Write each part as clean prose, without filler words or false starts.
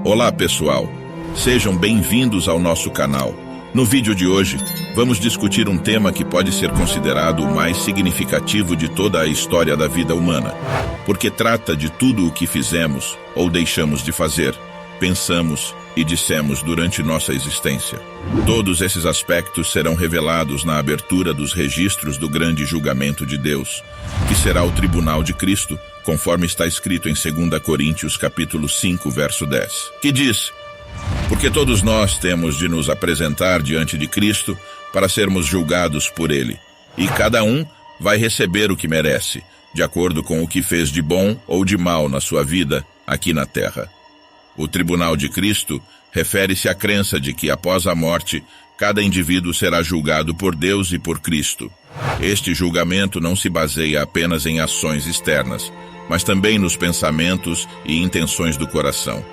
Olá pessoal, sejam bem-vindos ao nosso canal. No vídeo de hoje, vamos discutir um tema que pode ser considerado o mais significativo de toda a história da vida humana, porque trata de tudo o que fizemos ou deixamos de fazer, pensamos e dissemos durante nossa existência. Todos esses aspectos serão revelados na abertura dos registros do grande julgamento de Deus, que será o tribunal de Cristo, conforme está escrito em 2 Coríntios capítulo 5, verso 10, que diz: porque todos nós temos de nos apresentar diante de Cristo para sermos julgados por Ele, e cada um vai receber o que merece, de acordo com o que fez de bom ou de mal na sua vida aqui na terra. O tribunal de Cristo refere-se à crença de que, após a morte, cada indivíduo será julgado por Deus e por Cristo. Este julgamento não se baseia apenas em ações externas, mas também nos pensamentos e intenções do coração.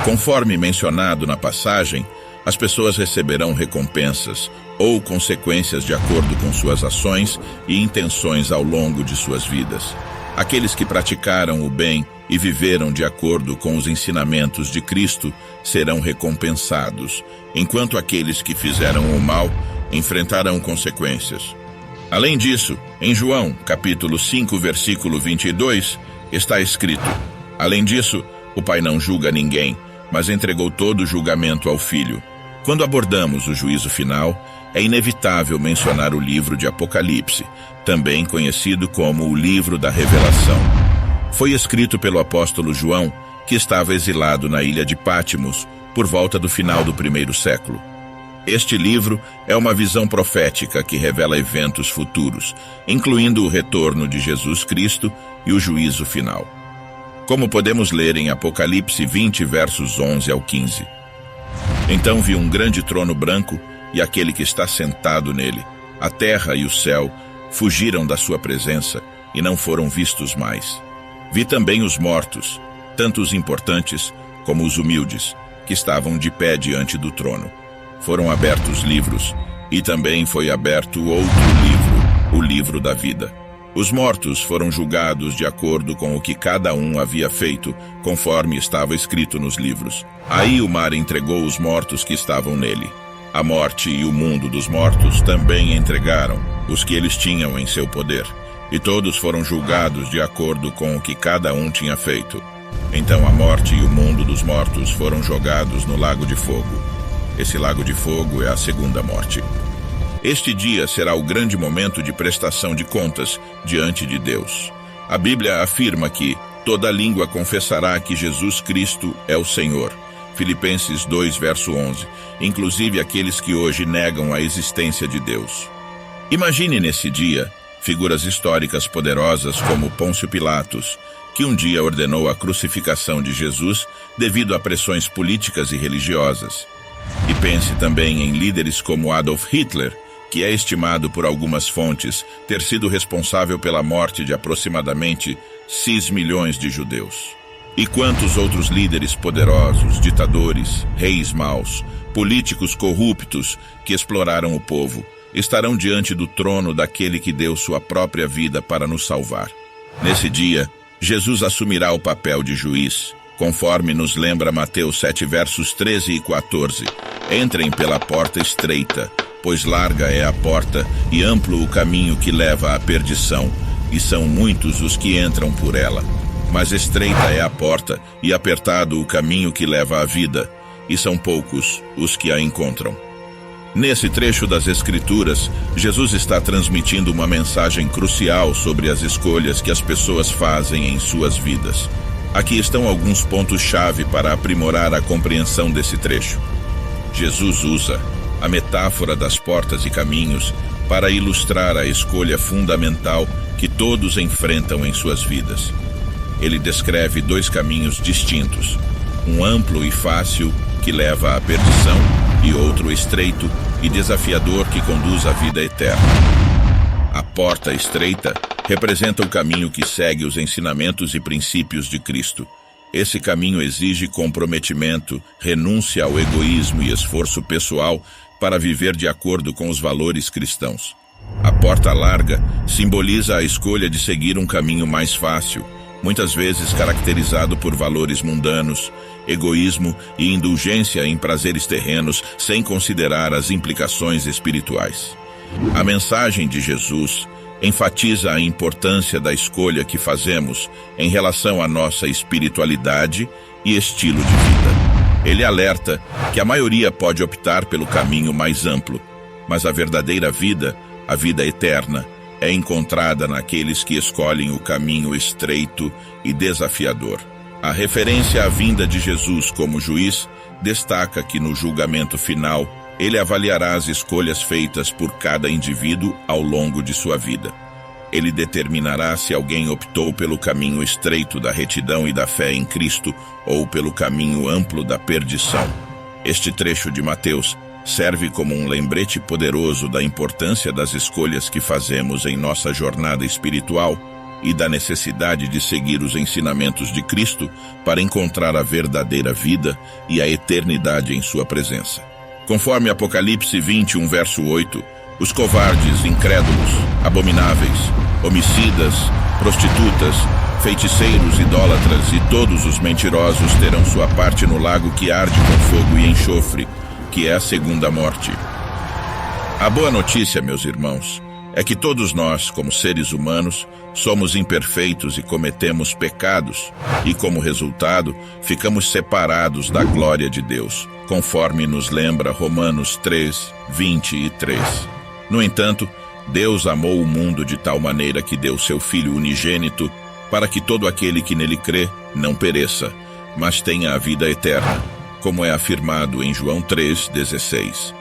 Conforme mencionado na passagem, as pessoas receberão recompensas ou consequências de acordo com suas ações e intenções ao longo de suas vidas. Aqueles que praticaram o bem e viveram de acordo com os ensinamentos de Cristo serão recompensados, enquanto aqueles que fizeram o mal enfrentarão consequências. Além disso, em João, capítulo 5, versículo 22, está escrito: além disso, o Pai não julga ninguém, mas entregou todo o julgamento ao Filho. Quando abordamos o juízo final, é inevitável mencionar o livro de Apocalipse, também conhecido como o livro da Revelação. Foi escrito pelo apóstolo João, que estava exilado na ilha de Pátimos por volta do final do 1º século. Este livro é uma visão profética que revela eventos futuros, incluindo o retorno de Jesus Cristo e o juízo final. Como podemos ler em Apocalipse 20, versos 11 ao 15. Então vi um grande trono branco e aquele que está sentado nele. A terra e o céu fugiram da sua presença e não foram vistos mais. Vi também os mortos, tanto os importantes como os humildes, que estavam de pé diante do trono. Foram abertos livros, e também foi aberto outro livro, o livro da vida. Os mortos foram julgados de acordo com o que cada um havia feito, conforme estava escrito nos livros. Aí o mar entregou os mortos que estavam nele. A morte e o mundo dos mortos também entregaram os que eles tinham em seu poder, e todos foram julgados de acordo com o que cada um tinha feito. Então a morte e o mundo dos mortos foram jogados no lago de fogo. Esse lago de fogo é a segunda morte. Este dia será o grande momento de prestação de contas diante de Deus. A Bíblia afirma que toda língua confessará que Jesus Cristo é o Senhor. Filipenses 2, verso 11. Inclusive aqueles que hoje negam a existência de Deus. Imagine nesse dia figuras históricas poderosas como Pôncio Pilatos, que um dia ordenou a crucificação de Jesus devido a pressões políticas e religiosas. E pense também em líderes como Adolf Hitler, que é estimado por algumas fontes ter sido responsável pela morte de aproximadamente 6 milhões de judeus. E quantos outros líderes poderosos, ditadores, reis maus, políticos corruptos que exploraram o povo, estarão diante do trono daquele que deu sua própria vida para nos salvar. Nesse dia, Jesus assumirá o papel de juiz, conforme nos lembra Mateus 7, versos 13 e 14. Entrem pela porta estreita, pois larga é a porta e amplo o caminho que leva à perdição, e são muitos os que entram por ela. Mas estreita é a porta e apertado o caminho que leva à vida, e são poucos os que a encontram. Nesse trecho das Escrituras, Jesus está transmitindo uma mensagem crucial sobre as escolhas que as pessoas fazem em suas vidas. Aqui estão alguns pontos-chave para aprimorar a compreensão desse trecho. Jesus usa a metáfora das portas e caminhos para ilustrar a escolha fundamental que todos enfrentam em suas vidas. Ele descreve 2 caminhos distintos, um amplo e fácil que leva à perdição e outro estreito e desafiador que conduz à vida eterna. A porta estreita representa o caminho que segue os ensinamentos e princípios de Cristo. Esse caminho exige comprometimento, renúncia ao egoísmo e esforço pessoal para viver de acordo com os valores cristãos. A porta larga simboliza a escolha de seguir um caminho mais fácil, muitas vezes caracterizado por valores mundanos, egoísmo e indulgência em prazeres terrenos, sem considerar as implicações espirituais. A mensagem de Jesus enfatiza a importância da escolha que fazemos em relação à nossa espiritualidade e estilo de vida. Ele alerta que a maioria pode optar pelo caminho mais amplo, mas a verdadeira vida, a vida eterna, é encontrada naqueles que escolhem o caminho estreito e desafiador. A referência à vinda de Jesus como juiz destaca que no julgamento final, ele avaliará as escolhas feitas por cada indivíduo ao longo de sua vida. Ele determinará se alguém optou pelo caminho estreito da retidão e da fé em Cristo ou pelo caminho amplo da perdição. Este trecho de Mateus serve como um lembrete poderoso da importância das escolhas que fazemos em nossa jornada espiritual e da necessidade de seguir os ensinamentos de Cristo para encontrar a verdadeira vida e a eternidade em sua presença. Conforme Apocalipse 21, verso 8, os covardes, incrédulos, abomináveis, homicidas, prostitutas, feiticeiros, idólatras e todos os mentirosos terão sua parte no lago que arde com fogo e enxofre, que é a segunda morte. A boa notícia, meus irmãos, é que todos nós, como seres humanos, somos imperfeitos e cometemos pecados, e como resultado, ficamos separados da glória de Deus, conforme nos lembra Romanos 3, 23. No entanto, Deus amou o mundo de tal maneira que deu seu Filho unigênito, para que todo aquele que nele crê não pereça, mas tenha a vida eterna, como é afirmado em João 3,16.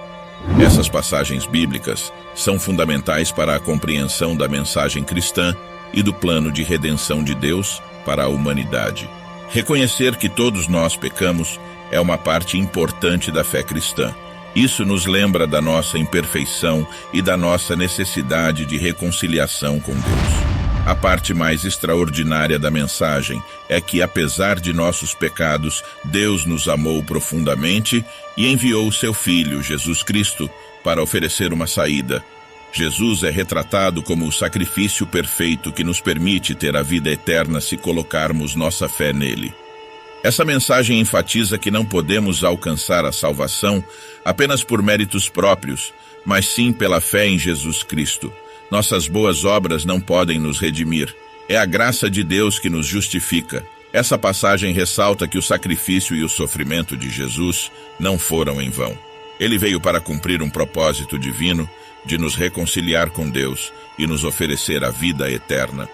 Essas passagens bíblicas são fundamentais para a compreensão da mensagem cristã e do plano de redenção de Deus para a humanidade. Reconhecer que todos nós pecamos é uma parte importante da fé cristã. Isso nos lembra da nossa imperfeição e da nossa necessidade de reconciliação com Deus. A parte mais extraordinária da mensagem é que, apesar de nossos pecados, Deus nos amou profundamente e enviou seu Filho, Jesus Cristo, para oferecer uma saída. Jesus é retratado como o sacrifício perfeito que nos permite ter a vida eterna se colocarmos nossa fé nele. Essa mensagem enfatiza que não podemos alcançar a salvação apenas por méritos próprios, mas sim pela fé em Jesus Cristo. Nossas boas obras não podem nos redimir. É a graça de Deus que nos justifica. Essa passagem ressalta que o sacrifício e o sofrimento de Jesus não foram em vão. Ele veio para cumprir um propósito divino de nos reconciliar com Deus e nos oferecer a vida eterna.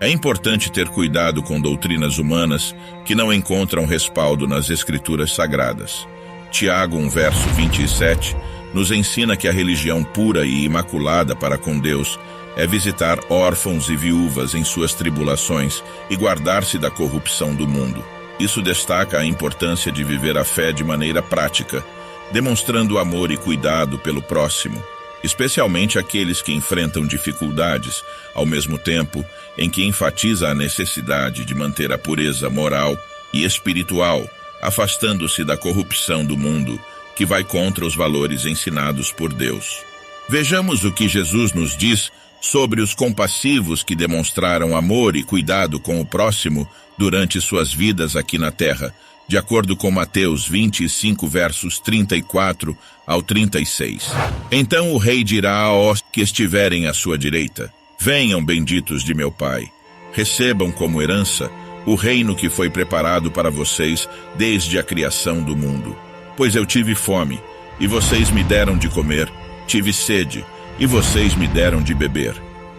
É importante ter cuidado com doutrinas humanas que não encontram respaldo nas Escrituras Sagradas. Tiago 1, verso 27, nos ensina que a religião pura e imaculada para com Deus é visitar órfãos e viúvas em suas tribulações e guardar-se da corrupção do mundo. Isso destaca a importância de viver a fé de maneira prática, demonstrando amor e cuidado pelo próximo, especialmente aqueles que enfrentam dificuldades, ao mesmo tempo em que enfatiza a necessidade de manter a pureza moral e espiritual, afastando-se da corrupção do mundo, que vai contra os valores ensinados por Deus. Vejamos o que Jesus nos diz sobre os compassivos que demonstraram amor e cuidado com o próximo durante suas vidas aqui na terra, de acordo com Mateus 25, versos 34 ao 36. Então o rei dirá aos que estiverem à sua direita: venham, benditos de meu Pai, recebam como herança o reino que foi preparado para vocês desde a criação do mundo. Pois eu tive fome, e vocês me deram de comer, tive sede, e vocês me deram de beber.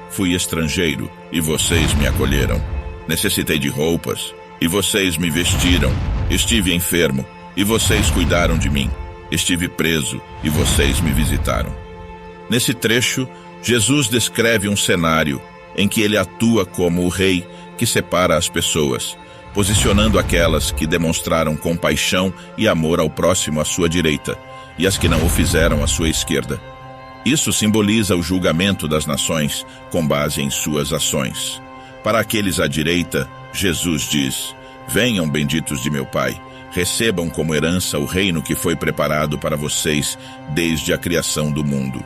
Fui estrangeiro, e vocês me acolheram. Necessitei de roupas, e vocês me vestiram. Estive enfermo, e vocês cuidaram de mim. Estive preso, e vocês me visitaram. Nesse trecho, Jesus descreve um cenário em que ele atua como o rei que separa as pessoas, posicionando aquelas que demonstraram compaixão e amor ao próximo à sua direita, e as que não o fizeram à sua esquerda. Isso simboliza o julgamento das nações com base em suas ações. Para aqueles à direita, Jesus diz: venham, benditos de meu Pai, recebam como herança o reino que foi preparado para vocês desde a criação do mundo.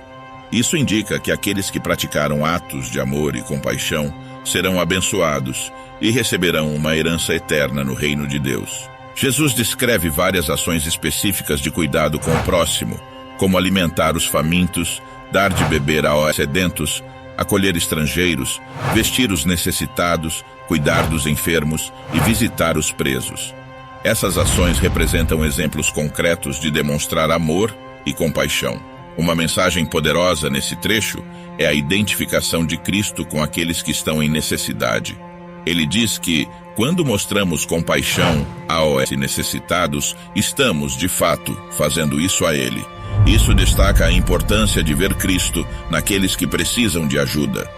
Isso indica que aqueles que praticaram atos de amor e compaixão serão abençoados e receberão uma herança eterna no reino de Deus. Jesus descreve várias ações específicas de cuidado com o próximo, como alimentar os famintos, dar de beber aos sedentos, acolher estrangeiros, vestir os necessitados, cuidar dos enfermos e visitar os presos. Essas ações representam exemplos concretos de demonstrar amor e compaixão. Uma mensagem poderosa nesse trecho é a identificação de Cristo com aqueles que estão em necessidade. Ele diz que, quando mostramos compaixão aos necessitados, estamos, de fato, fazendo isso a Ele. Isso destaca a importância de ver Cristo naqueles que precisam de ajuda.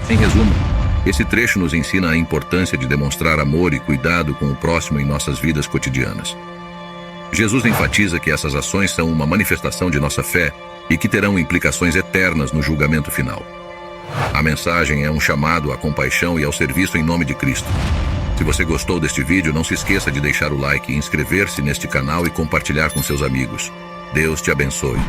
Em resumo, esse trecho nos ensina a importância de demonstrar amor e cuidado com o próximo em nossas vidas cotidianas. Jesus enfatiza que essas ações são uma manifestação de nossa fé e que terão implicações eternas no julgamento final. A mensagem é um chamado à compaixão e ao serviço em nome de Cristo. Se você gostou deste vídeo, não se esqueça de deixar o like, inscrever-se neste canal e compartilhar com seus amigos. Deus te abençoe.